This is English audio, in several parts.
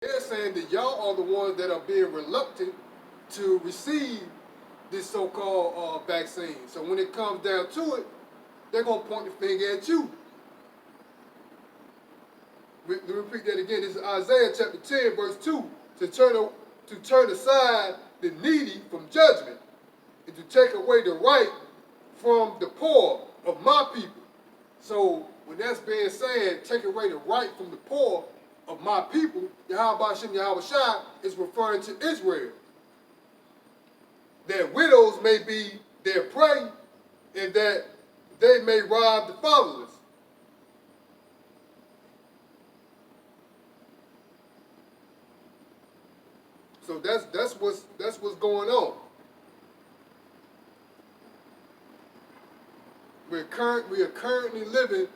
They're saying that y'all are the ones that are being reluctant to receive this so-called vaccine. So when it comes down to it, they're going to point the finger at you. Let me repeat that again. This is Isaiah chapter 10, verse 2. To turn aside the needy from judgment and to take away the right from the poor of my people. So when that's being said, take away the right from the poor of my people, Yahweh Shem Yahweh Shai is referring to Israel. That widows may be their prey and that they may rob the fatherless. So that's what's going on. We are currently living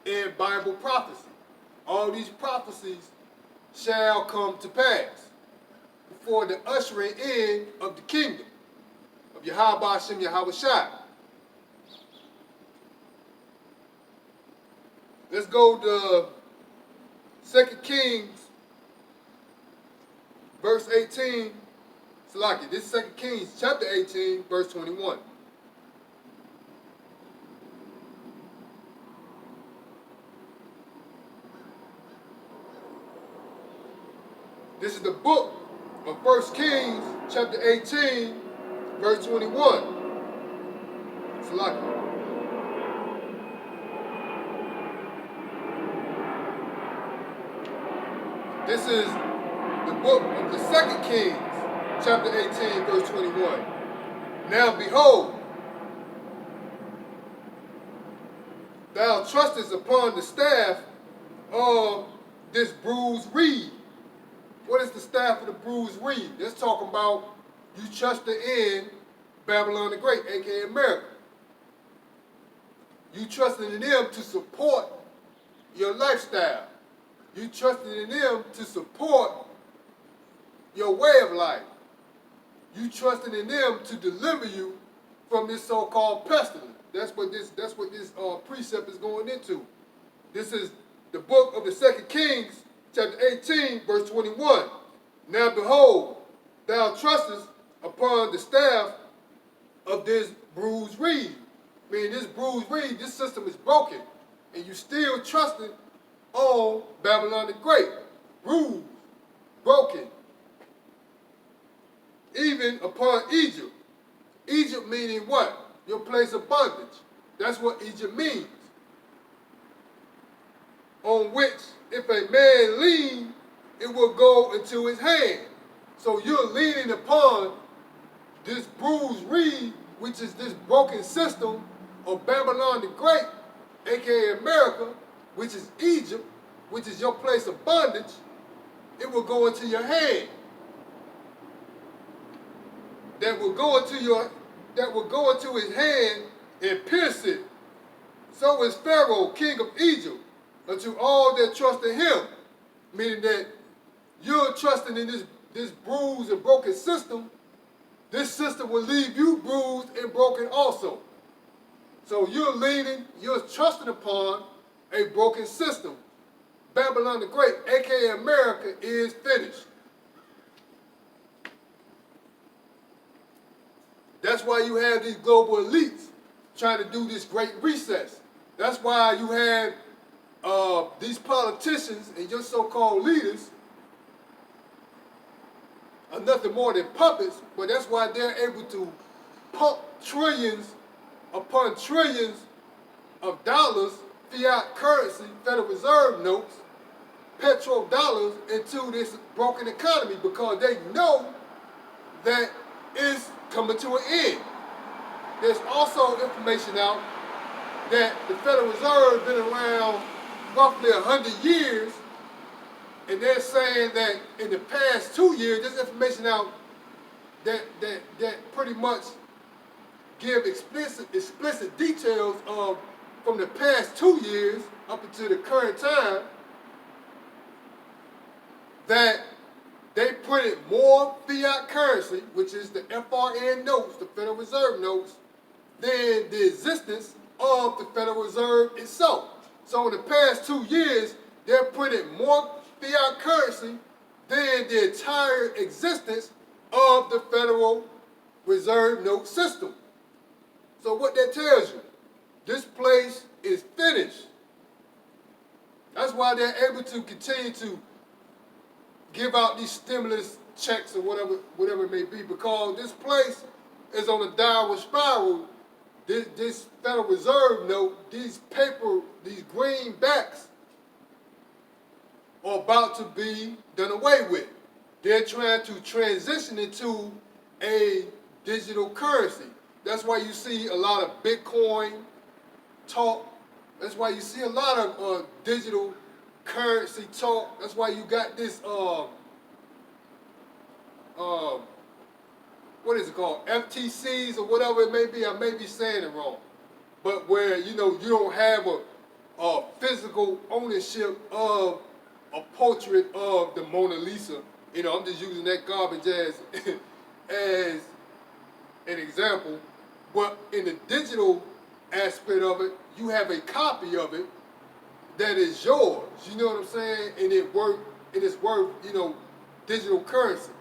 in Bible prophecy. All these prophecies shall come to pass before the ushering in of the kingdom of Yahweh Shem Yahweh Shai. Let's go to 2 Kings, verse 18. Salaki, this is 2 Kings chapter 18, verse 21. This is the book of 1 Kings chapter 18, verse 21. Salaki. This is the book of the 2 Kings chapter 18, verse 21. Now behold, thou trustest upon the staff of this bruised reed. What is the staff of the bruised reed? That's talking about you trusted in Babylon the Great, aka America. You trusted in them to support your lifestyle. You trusted in them to support your way of life. You trusted in them to deliver you from this so-called pestilence. That's what this precept is going into. This is the book of the 2 Kings, chapter 18, verse 21. Now behold, thou trustest upon the staff of this bruised reed. Meaning this bruised reed, this system is broken. And you still trusting on Babylon the Great. Bruised, broken. Even upon Egypt. Egypt meaning what? Your place of bondage. That's what Egypt means. On which, if a man lean, it will go into his hand. So you're leaning upon this bruised reed, which is this broken system of Babylon the Great, aka America, which is Egypt, which is your place of bondage. It will go into your hand. That will go into his hand and pierce it. So is Pharaoh, king of Egypt, unto all that trust in him. Meaning that you're trusting in this bruised and broken system. This system will leave you bruised and broken also. So you're trusting upon a broken system. Babylon the Great, aka America, is finished. That's why you have these global elites trying to do this great recess. That's why you have these politicians and your so-called leaders are nothing more than puppets, but that's why they're able to pump trillions upon trillions of dollars, fiat currency, Federal Reserve notes, petrodollars into this broken economy because they know that it's coming to an end. There's also information out that the Federal Reserve has been around roughly 100 years, and they're saying that in the past 2 years, there's information out that pretty much give explicit details of from the past 2 years up until the current time that they printed more fiat currency, which is the FRN notes, the Federal Reserve notes, than the existence of the Federal Reserve itself. So in the past 2 years, they've printed more fiat currency than the entire existence of the Federal Reserve note system. So what that tells you, this place is finished. That's why they're able to continue to give out these stimulus checks or whatever it may be, because this place is on a downward spiral. This Federal Reserve note, these greenbacks are about to be done away with. They're trying to transition into a digital currency. That's why you see a lot of Bitcoin talk. That's why you see a lot of digital currency talk. That's why you got this what is it called? FTCs or whatever it may be. I may be saying it wrong. But where, you don't have a physical ownership of a portrait of the Mona Lisa. I'm just using that garbage as an example. But in the digital aspect of it, you have a copy of it that is yours. You know what I'm saying? And it is worth, digital currency.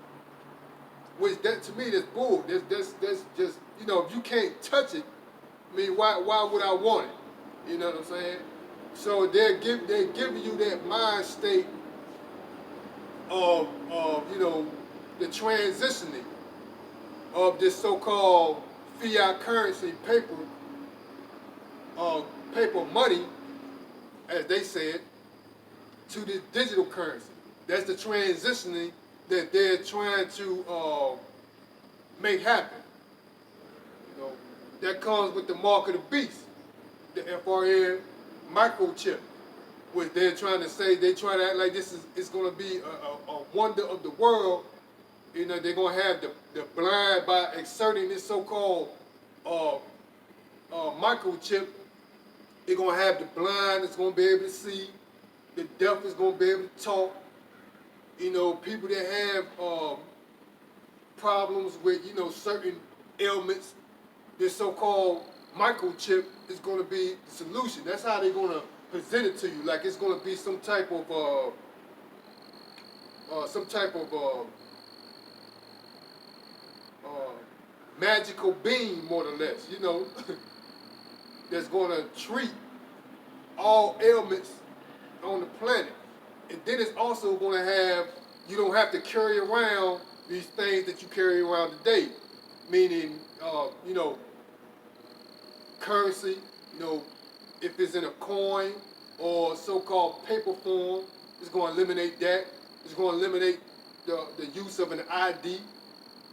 Which that to me, that's bull. That's just, if you can't touch it, I mean, why would I want it? You know what I'm saying? So they're giving you that mind state of the transitioning of this so-called fiat currency paper money, as they said, to the digital currency. That's the transitioning that they're trying to make happen. That comes with the mark of the beast, the FRN microchip, which they're trying to say, they try to act like it's going to be a wonder of the world. They're going to have the blind by exerting this so-called microchip. They're going to have the blind that's going to be able to see. The deaf is going to be able to talk. People that have problems with, certain ailments, this so-called microchip is going to be the solution. That's how they're going to present it to you, like it's going to be some type of magical beam, more or less, that's going to treat all ailments on the planet. And then it's also going to have, you don't have to carry around these things that you carry around today, meaning, currency, if it's in a coin or so-called paper form, it's going to eliminate that. It's going to eliminate the use of an ID.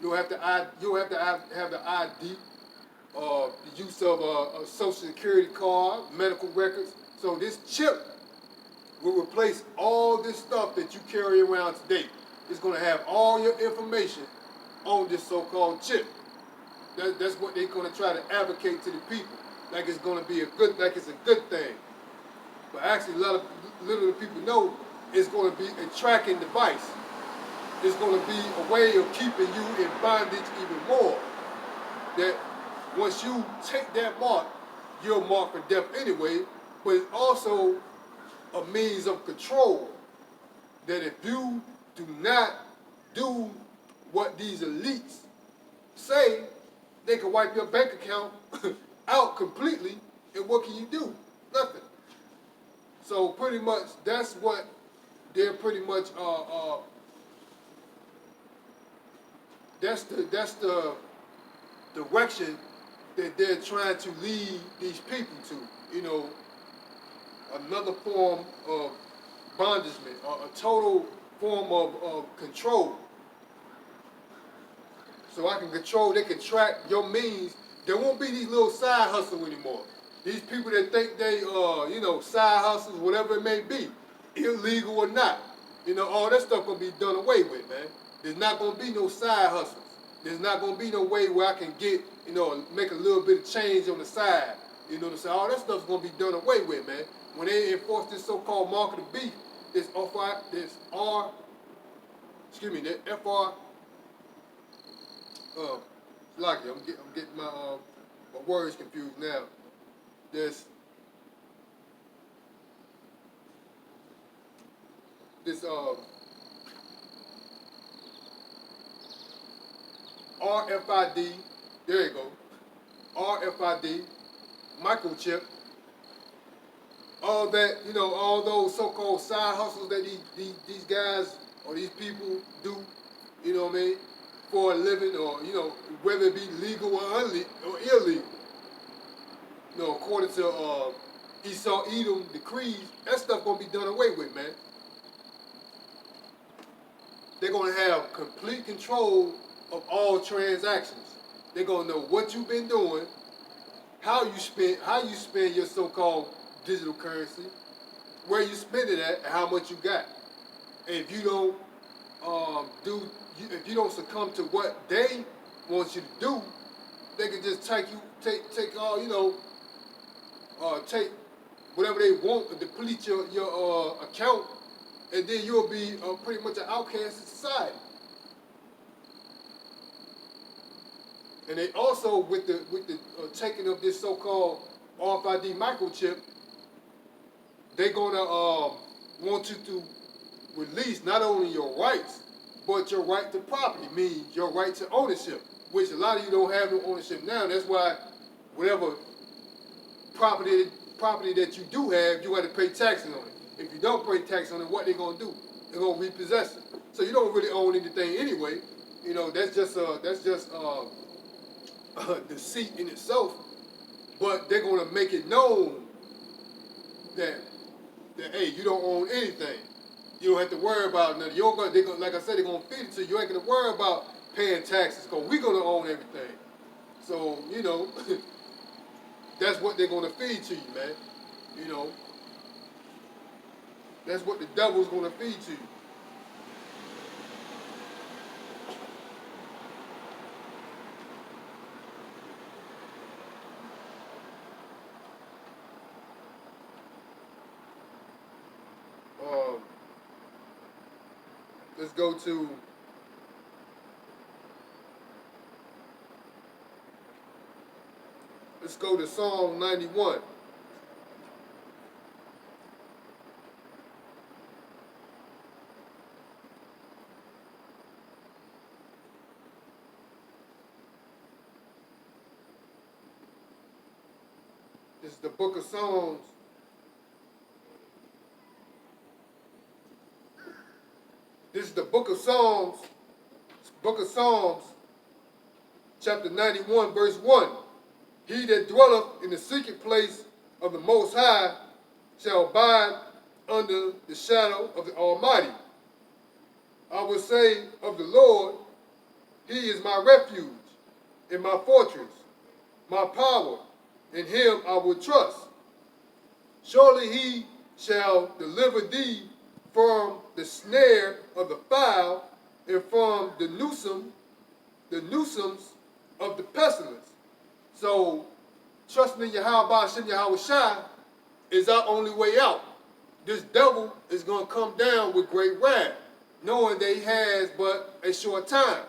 You don't have to have the ID. The use of a social security card, medical records. So this chip will replace all this stuff that you carry around today. It's going to have all your information on this so-called chip. That's what they're going to try to advocate to the people, like it's going to be it's a good thing. But actually, little people know it's going to be a tracking device. It's going to be a way of keeping you in bondage even more. That once you take that mark, you're marked for death anyway, but it's also a means of control. That if you do not do what these elites say, they can wipe your bank account out completely, and what can you do? Nothing. So pretty much that's what they're pretty much that's the direction that they're trying to lead these people to. Another form of bondagement, a total form of control. So they can track your means. There won't be these little side hustles anymore. These people that think they, side hustles, whatever it may be, illegal or not, all that stuff gonna be done away with, man. There's not gonna be no side hustles. There's not gonna be no way where I can get, make a little bit of change on the side. You know what I'm saying? All that stuff's gonna be done away with, man. When they enforce this so-called mark of the beast, this FR. Lucky, I'm getting my words confused now. This RFID, there you go, RFID, microchip, all that, all those so-called side hustles that these guys or these people do, you know what I mean, for a living, or, whether it be legal or illegal, according to Esau Edom decrees, that stuff gonna be done away with, man. They're gonna have complete control of all transactions. They're gonna know what you've been doing, how you spend your so-called digital currency, where you spend it at, and how much you got. And if you don't if you don't succumb to what they want you to do, they can just take all take whatever they want and deplete your account, and then you'll be pretty much an outcast in society. And they also, with the taking of this so-called RFID microchip, they're gonna want you to release not only your rights, but your right to property, means your right to ownership, which a lot of you don't have no ownership now. That's why whatever property that you do have, you got to pay taxes on it. If you don't pay tax on it, what they're gonna do? They're gonna repossess it. So you don't really own anything anyway. That's just deceit in itself. But they're gonna make it known that hey, you don't own anything. You don't have to worry about nothing. Like I said, they're gonna feed it to you. You ain't gonna worry about paying taxes, because we're gonna own everything. So that's what they're gonna feed to you, man. That's what the devil's gonna feed to you. Let's go to Psalm 91. This is the book of Psalms. This is the book of Psalms, chapter 91, verse 1. He that dwelleth in the secret place of the Most High shall abide under the shadow of the Almighty. I will say of the Lord, He is my refuge and my fortress, my power. In Him I will trust. Surely He shall deliver thee from the snare of the fowl, and from the nuisance of the pestilence. So, trusting in Yahweh Hashem Yahweh Shai is our only way out. This devil is going to come down with great wrath, knowing that he has but a short time.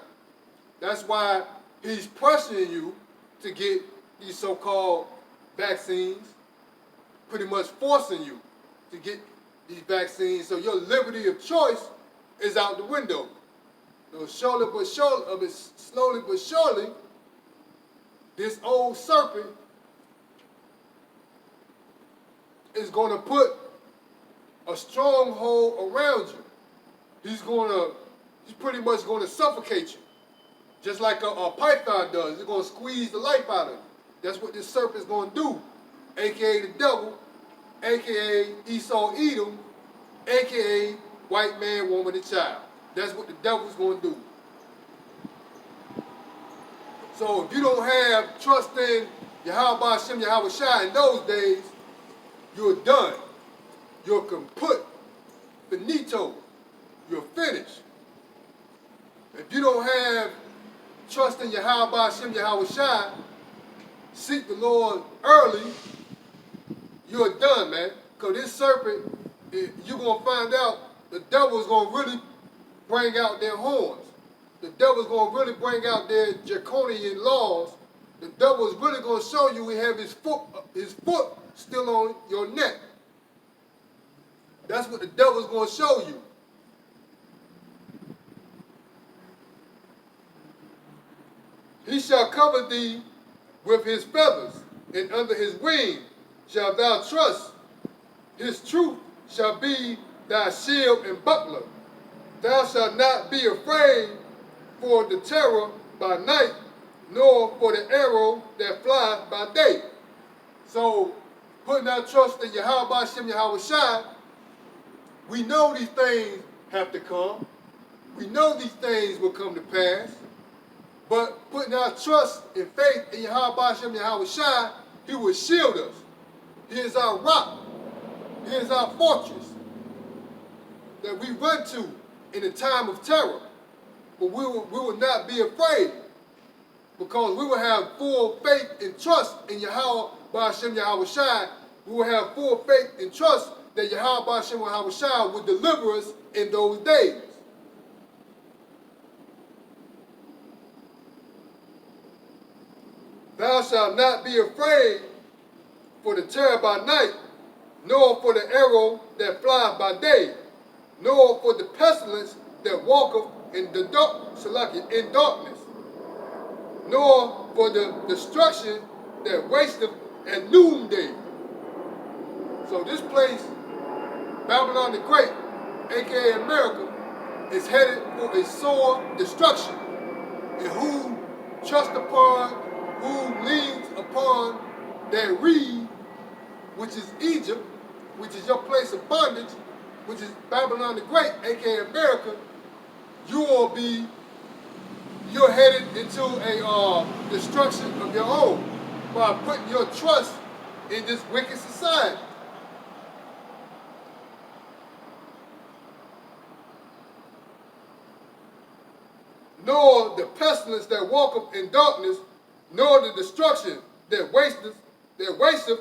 That's why he's pressuring you to get these so-called vaccines, pretty much forcing you to get these vaccines, so your liberty of choice is out the window. So slowly but surely, this old serpent is going to put a stronghold around you. He's pretty much going to suffocate you, just like a python does. It's going to squeeze the life out of you. That's what this serpent is going to do, aka the devil, aka Esau Edom, aka white man, woman, and child. That's what the devil's going to do. So if you don't have trust in Yahweh Hashem Yahweh Shai in those days, you're done. You're kaput, finito. You're finished. If you don't have trust in Yahweh Hashem Yahweh Shai, seek the Lord early, you're done, man. Because this serpent, you're going to find out the devil's going to really bring out their horns. The devil's going to really bring out their draconian laws. The devil's really going to show you he have his foot still on your neck. That's what the devil's going to show you. He shall cover thee with his feathers, and under his wing shalt thou trust. His truth shall be thy shield and buckler. Thou shalt not be afraid for the terror by night, nor for the arrow that flieth by day. So, putting our trust in Yahweh Shem Yahweh Shai, we know these things have to come. We know these things will come to pass. But putting our trust and faith in Yahweh Shem Yahweh Shai, he will shield us. He is our rock. He is our fortress that we run to in the time of terror. But we will not be afraid, because we will have full faith and trust in Yahweh Ba'ashem Yahweh Shai. We will have full faith and trust that Yahweh Ba'ashem Yahweh Shai will deliver us in those days. Thou shalt not be afraid for the terror by night, nor for the arrow that flieth by day, nor for the pestilence that walketh in darkness, nor for the destruction that wasteth at noonday. So this place, Babylon the Great, aka America, is headed for a sore destruction. And who trusts upon, who leans upon that reed, which is Egypt, which is your place of bondage, which is Babylon the Great, aka America, you're headed into a destruction of your own by putting your trust in this wicked society. Nor the pestilence that walketh in darkness, nor the destruction that wasteth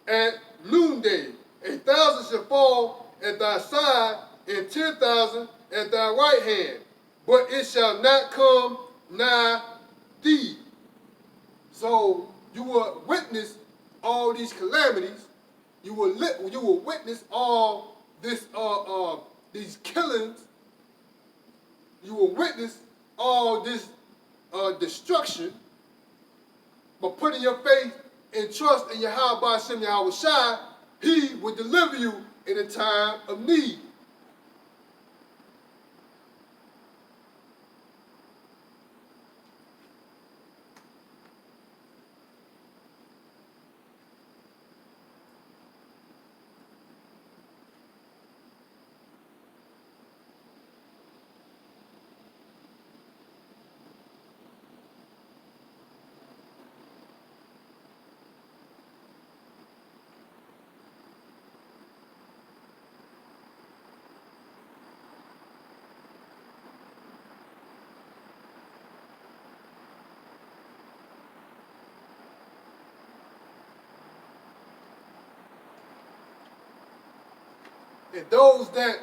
at noonday. 1,000 shall fall at thy side, and 10,000 at thy right hand, but it shall not come nigh thee. So you will witness all these calamities. You will witness all this these killings. You will witness all this destruction. But putting your faith and trust in Yahweh Shem Yahweh Shai, he will deliver you in a time of need. And those that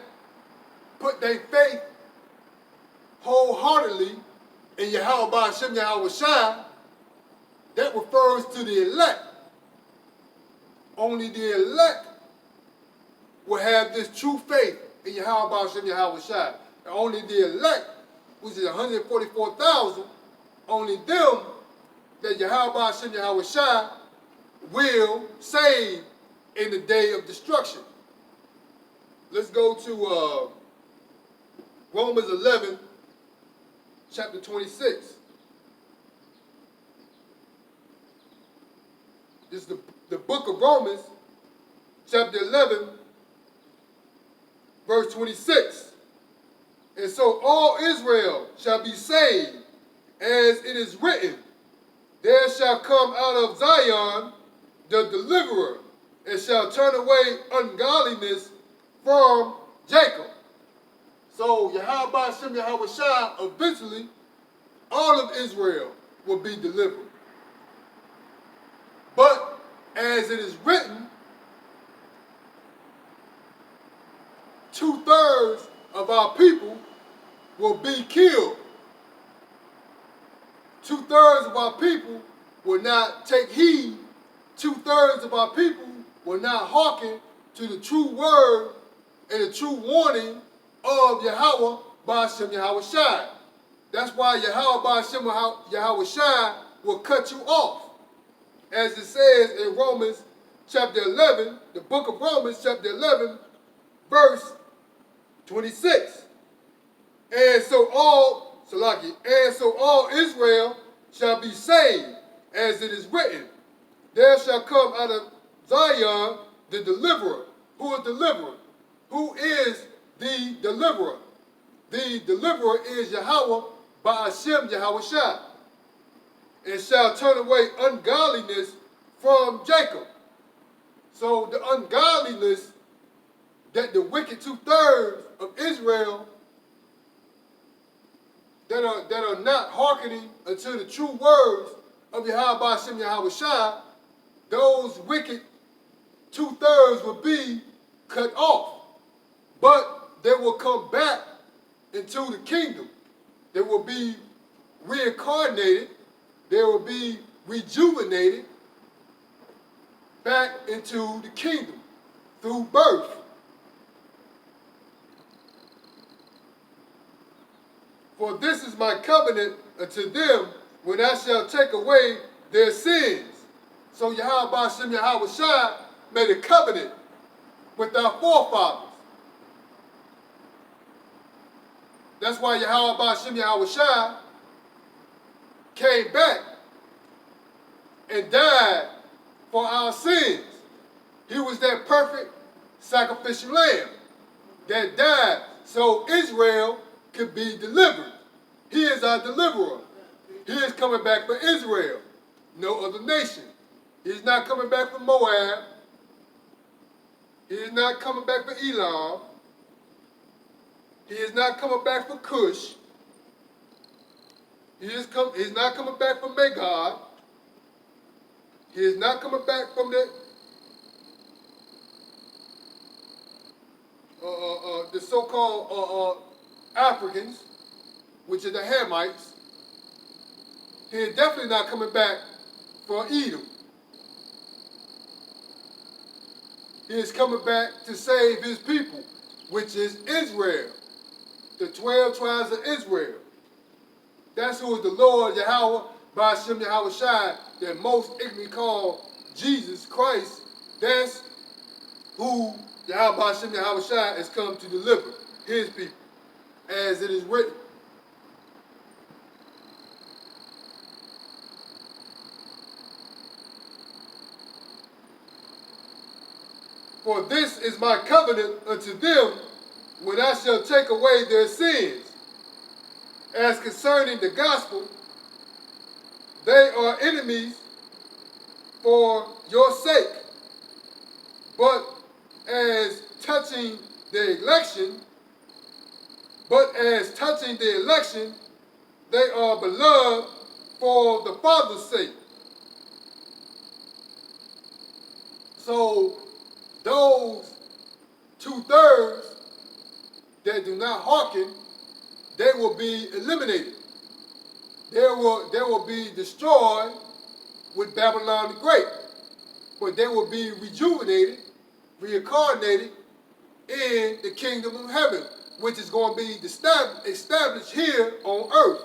put their faith wholeheartedly in Yahweh Shem Yahweh Shai, that refers to the elect. Only the elect will have this true faith in Yahweh Shem Yahweh Shai. And only the elect, which is 144,000, only them that Yahweh Shem Yahweh Shai will save in the day of destruction. Let's go to Romans 11, chapter 26. This is the book of Romans, chapter 11, verse 26. And so all Israel shall be saved, as it is written, there shall come out of Zion the deliverer, and shall turn away ungodliness from Jacob. So Yahweh Shem Yahweh Shai, eventually all of Israel will be delivered. But as it is written, 2/3 of our people will be killed. 2/3 of our people will not take heed. 2/3 of our people will not hearken to the true word and the true warning of Yahweh Ba'ashem Yahweh Shai. That's why Yahweh Shai will cut you off. As it says in Romans chapter 11, the book of Romans chapter 11, verse 26. And so all Israel shall be saved, as it is written, there shall come out of Zion the deliverer. Who is deliverer? Who is the deliverer? The deliverer is Yahweh Ba'ashem Yahweh Shai, and shall turn away ungodliness from Jacob. So the ungodliness that the wicked 2/3 of Israel that are not hearkening unto the true words of Yahweh Ba'ashem Yahweh Shai, those wicked 2/3 will be cut off. But they will come back into the kingdom. They will be reincarnated. They will be rejuvenated back into the kingdom through birth. For this is my covenant unto them when I shall take away their sins. So Yahweh Ba'ashem Yahweh Shai made a covenant with our forefathers. That's why Yahweh Ba'ashem Yahweh Shai came back and died for our sins. He was that perfect sacrificial lamb that died so Israel could be delivered. He is our deliverer. He is coming back for Israel, no other nation. He is not coming back for Moab. He is not coming back for Elam. He is not coming back for Cush. He is not coming back from Magog. He is not coming back from the so-called Africans, which are the Hamites. He is definitely not coming back for Edom. He is coming back to save his people, which is Israel, the 12 tribes of Israel. That's who is the Lord Yahweh Ba'ashem Yahweh Shai, that most ignorantly call Jesus Christ. That's who Yahweh Ba'ashem Yahweh Shai has come to deliver his people, as it is written. For this is my covenant unto them when I shall take away their sins. As concerning the gospel, they are enemies for your sake. But as touching the election, they are beloved for the Father's sake. So those 2/3 that do not hearken, they will be eliminated. They will be destroyed with Babylon the Great. But they will be rejuvenated, reincarnated in the kingdom of heaven, which is going to be established here on earth,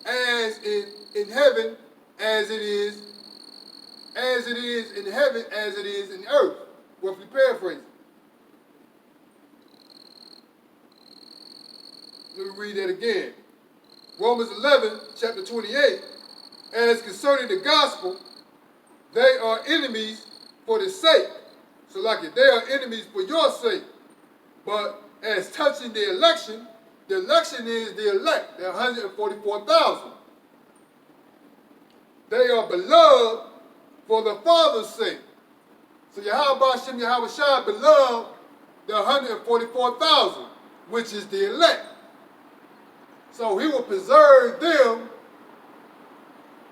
as in heaven, as it is in heaven, as it is in earth. Roughly paraphrasing. Let me read that again. Romans 11, chapter 28. As concerning the gospel, they are enemies for the sake. So like it, they are enemies for your sake. But as touching the election is the elect, the 144,000. They are beloved for the Father's sake. So Yahweh Ba'ashem Yahweh Shai beloved the 144,000, which is the elect. So he will preserve them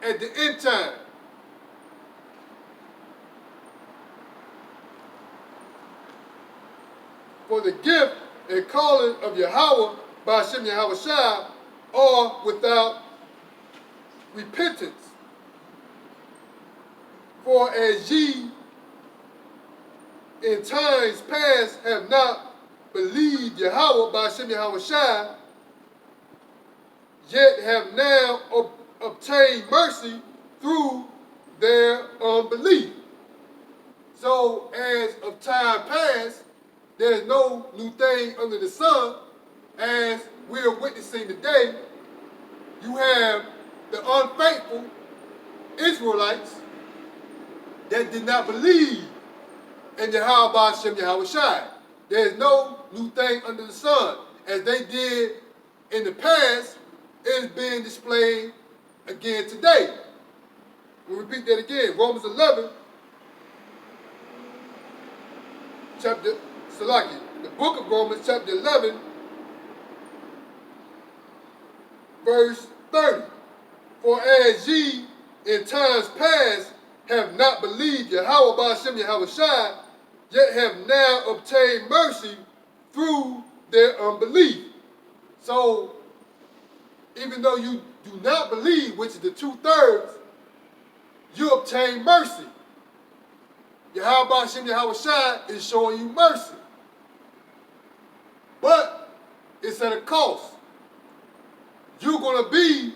at the end time. For the gift and calling of Yahweh Ba'ashem Yahweh Shai are without repentance. For as ye in times past have not believed Yahweh Ba'ashem Yahweh Shai, yet have now obtained mercy through their unbelief. So as of time past, there is no new thing under the sun. As we are witnessing today, you have the unfaithful Israelites that did not believe in Yahweh Shem Yahweh Shai. There is no new thing under the sun. As they did in the past, it is being displayed again today. We'll repeat that again. Romans 11, chapter Salaki. The book of Romans, chapter 11, verse 30. For as ye in times past have not believed Yahweh Ba'ashem Yahweh Shai, yet have now obtained mercy through their unbelief. So, even though you do not believe, which is the 2/3, you obtain mercy. Yahweh Ba'ashem Yahweh Shai is showing you mercy. But it's at a cost. You're going to feel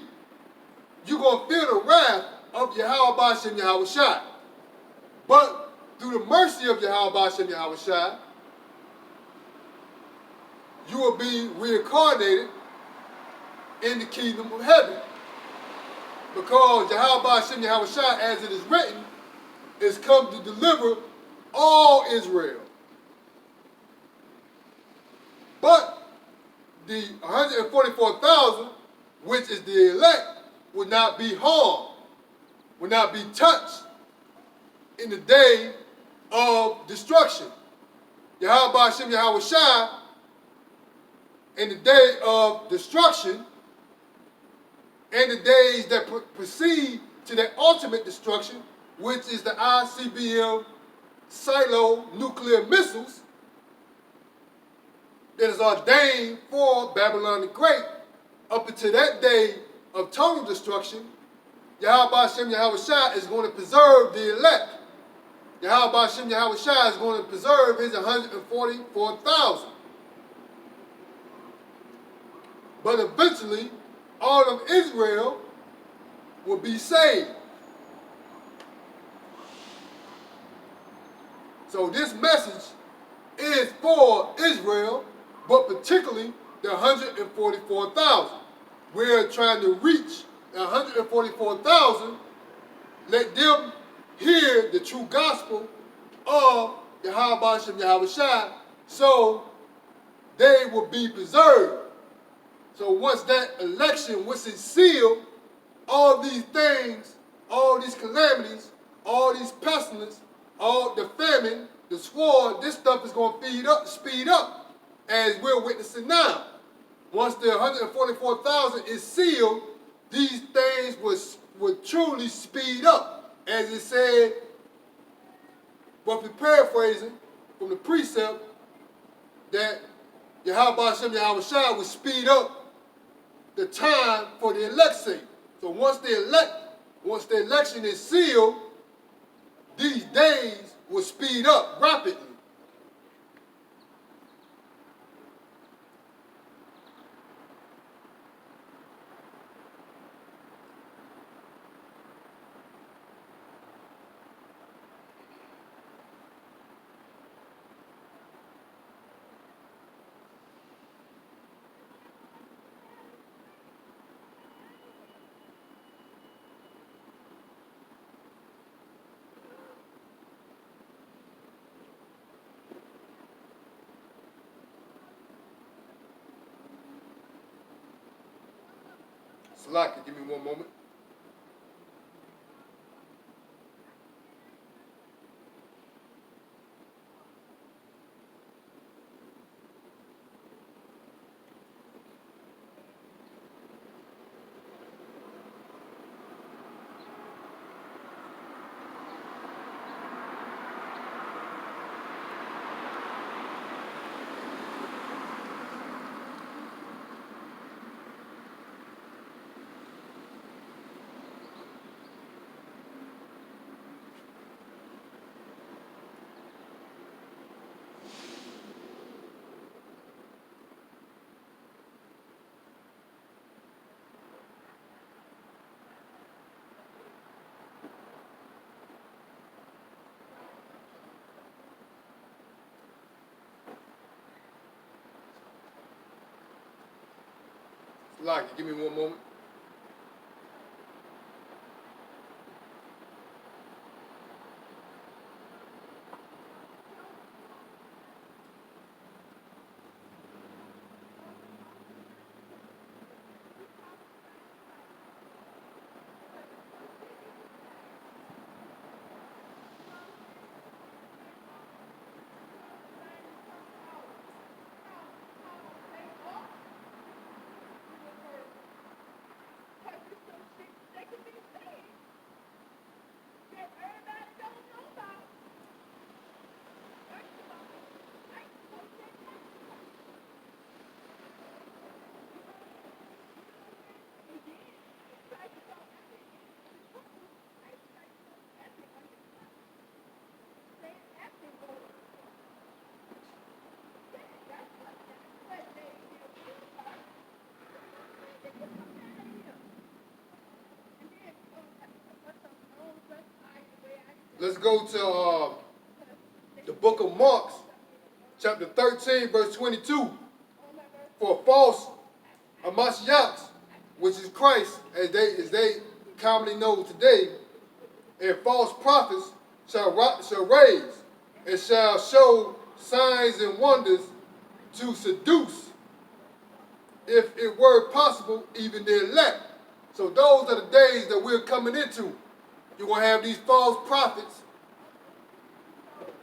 the wrath of Yahweh Ba'ashem Yahweh Shai. But through the mercy of Yahweh Ba'ashem Yahweh Shai, you will be reincarnated in the kingdom of heaven. Because Yahweh Ba'ashem Yahweh Shai, as it is written, is come to deliver all Israel. But the 144,000, which is the elect, will not be harmed, will not be touched in the day of destruction. Yahweh Ba'ashem Yahweh Shai, in the day of destruction, and the days that proceed to that ultimate destruction, which is the ICBM silo nuclear missiles that is ordained for Babylon the Great, up until that day of total destruction, Yahweh Ba'ashem Yahweh Shai is going to preserve the elect. Yahweh Ba'ashem Yahweh Shai is going to preserve his 144,000. But eventually, all of Israel will be saved. So this message is for Israel, but particularly the 144,000. We're trying to reach the 144,000, let them hear the true gospel of Yahweh Ba'ashem Yahweh Shai, so they will be preserved. So once that election, once it's sealed, all these things, all these calamities, all these pestilence, all the famine, the sword, this stuff is going to speed up, as we're witnessing now. Once the 144,000 is sealed, these things will truly speed up. As it said, roughly paraphrasing from the precept, that Yahweh Ba'ashem Yahweh Shai will speed up the time for the election. So once the election is sealed, these days will speed up rapidly. Salaki, give me one moment. Like it. Give me one moment. Let's go to the book of Mark, chapter 13, verse 22. For false Mashiachs, which is Christ, as they commonly know today, and false prophets shall raise and shall show signs and wonders to seduce, if it were possible, even the elect. So those are the days that we're coming into. You're going to have these false prophets.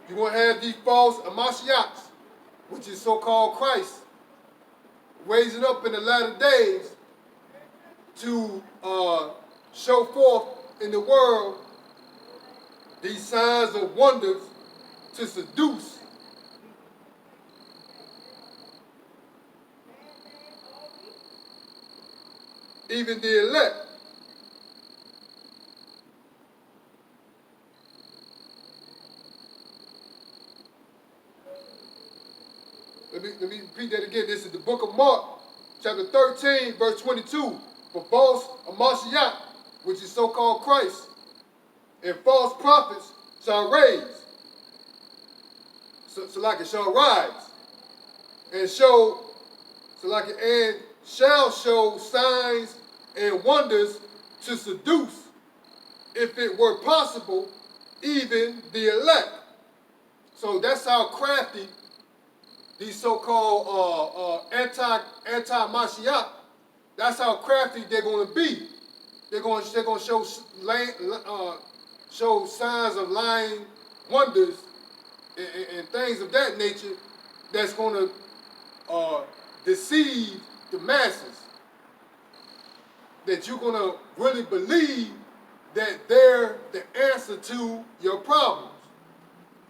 You're going to have these false Mashiachs, which is so-called Christ, raising up in the latter days to show forth in the world these signs of wonders to seduce even the elect. Let me repeat that again. This is the book of Mark, chapter 13, verse 22. For false Mashiach, which is so-called Christ, and false prophets shall raise. So like it shall rise. And show, so like it and shall show signs and wonders to seduce, if it were possible, even the elect. So that's how crafty these so-called anti-Mashiach, that's how crafty they're going to be. They're going to show signs of lying wonders and things of that nature that's going to deceive the masses. That you're going to really believe that they're the answer to your problem.